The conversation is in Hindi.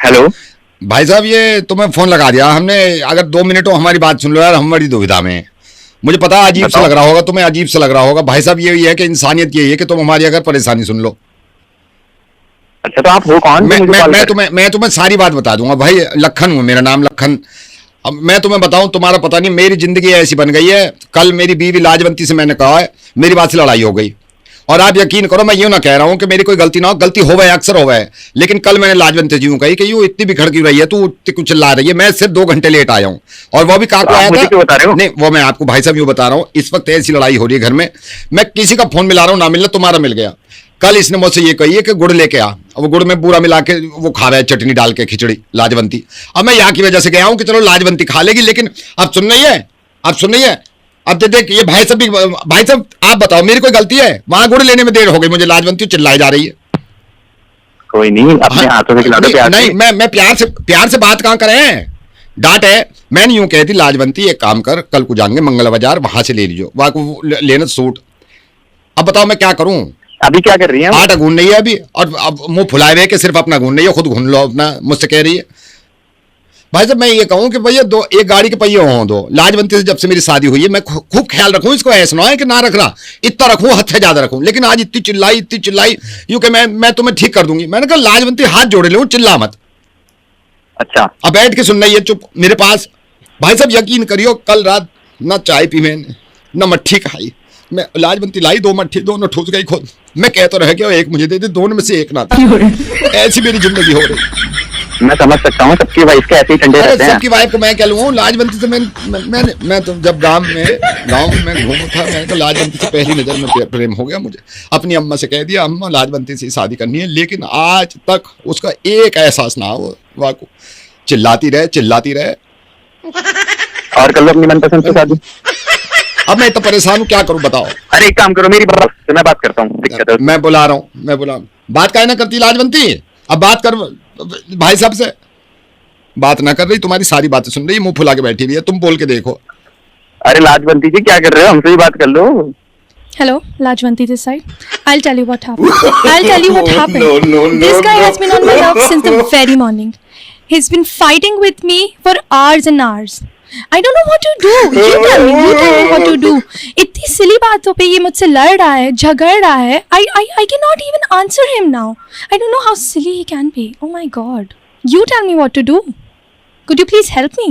हेलो। भाई साहब, ये तुम्हें फोन लगा दिया हमने, अगर 2 मिनट हो हमारी बात सुन लो यार, हम बड़ी दुविधा में हैं। मुझे पता है अजीब सा लग रहा होगा तुम्हें, अजीब सा लग रहा होगा भाई साहब। ये है कि इंसानियत यही है कि तुम हमारी अगर परेशानी सुन लो। अच्छा, तो आप हो कौन? मैं तुम्हें सारी बात बता दूंगा भाई। लखन हूँ, मेरा नाम लखन। अब मैं तुम्हें बताऊं, तुम्हारा पता नहीं, मेरी जिंदगी ऐसी बन गई है। कल मेरी बीवी लाजवंती से मैंने कहा है, मेरी बात से लड़ाई हो गई। और आप यकीन करो, मैं यूं ना कह रहा हूं कि मेरी कोई गलती ना हो, गलती हो गए, अक्सर हो गए। लेकिन कल मैंने लाजवंती जी कही कि यूं इतनी बिखड़ क्यों रही है तू, इतनी कुछ चिल्ला रही है। मैं सिर्फ 2 घंटे लेट आया हूं, और वो भी काको आया था। क्यों बता रहे हो? नहीं, वो मैं आपको भाई साहब यूं बता रहा हूं, इस वक्त ऐसी लड़ाई हो रही है घर में। मैं किसी का फोन मिला रहा हूं, ना मिलना, तुम्हारा मिल गया। कल इसने मुझसे ये कही है कि गुड़ लेके आ, वो गुड़ में बूरा मिला के वो खा रहा है, चटनी डाल के खिचड़ी लाजवंती। अब मैं यहाँ की वजह से गया हूं कि चलो लाजवंती खा लेगी, लेकिन अब सुन रही है, अब सुन रही है। अब देख ये भाई साहब भी, भाई साहब आप बताओ मेरी कोई गलती है? वहां गुड़ लेने में देर हो गई, मुझे लाजवंती चिल्लाई जा रही है। कोई नहीं, अपने हाथों से खिला दो प्यार से। नहीं, मैं प्यार से बात कहां करें, डांट है। मैंने यूं कहती, लाजवंती एक काम कर, कल को जाएंगे मंगल बाजार, वहां से ले लीजिए, वहां को लेना सूट। अब बताओ मैं क्या करूं? अभी क्या कर रही है? आटा गूंद नहीं है अभी, और अब मुंह फुलाए हुए कि सिर्फ अपना गूंद नहीं है, खुद गूंद लो अपना, मुझसे कह रही है। भाई साहब मैं ये कहूं कि भैया एक गाड़ी के पहिए हों दो। लाजवंती से जब से मेरी शादी हुई है, मैं खूब ख्याल रखूं, इसको ऐसा ना है कि ना रख रहा, इतना रखूं, हद से ज्यादा रखूं। लेकिन आज इतनी चिल्लाई यूं कि मैं तुम्हें ठीक कर दूंगी। मैंने कहा लाजवंती हाथ जोड़े लो, चिल्ला मत। अच्छा, अब बैठ के सुन रही है चुप मेरे पास। भाई साहब यकीन करियो, कल रात ना चाय पी मैंने, ना मट्ठी खाई। मैं लाजवंती लाई 2 मट्ठी, दोनों ठूस गई खुद। मैं कह तो रह गया एक मुझे दे दे, दोनों में से एक ना था। ऐसी मेरी जिंदगी हो रही। मैं समझ सकता हूँ, सबकी वाइफ के ऐसे ही ठंडे रहते हैं। सबकी वाइफ को मैं क्या लूँ? लाजवंती से मैं तो जब गांव में मैं घूमा था, मैंने तो लाजवंती से पहली नजर में प्रेम हो गया मुझे। अपनी अम्मा से कह दिया, अम्मा लाजवंती से शादी करनी है। लेकिन आज तक उसका एक एहसास ना हो, वाकू चिल्लाती रहे। और कर लो अपनी मनपसंद से शादी। अब मैं तो परेशान हूँ, क्या करूँ बताओ? अरे एक काम करो, मेरी बात से मैं बात करता हूँ, दिक्कत है। मैं बुला रहा हूँ, बात काहे ना करती लाजवंती? अब बात कर भाई साहब से। बात ना कर रही, तुम्हारी सारी बातें सुन रही, मुंह फुला के बैठी रही है। तुम बोल के देखो। अरे लाजवंती जी क्या कर रहे हो? हमसे ही बात कर लो। Hello, Lajwanti this side. I'll tell you what happened. No, This guy has been on my love since the very morning. He's been fighting with me for hours and hours. I don't know what to do. You tell me what to do. इतनी silly बातों पे ये मुझसे लड़ रहा है, झगड़ रहा है. I cannot even answer him now. I don't know how silly he can be. Oh my God. You tell me what to do. Could you please help me?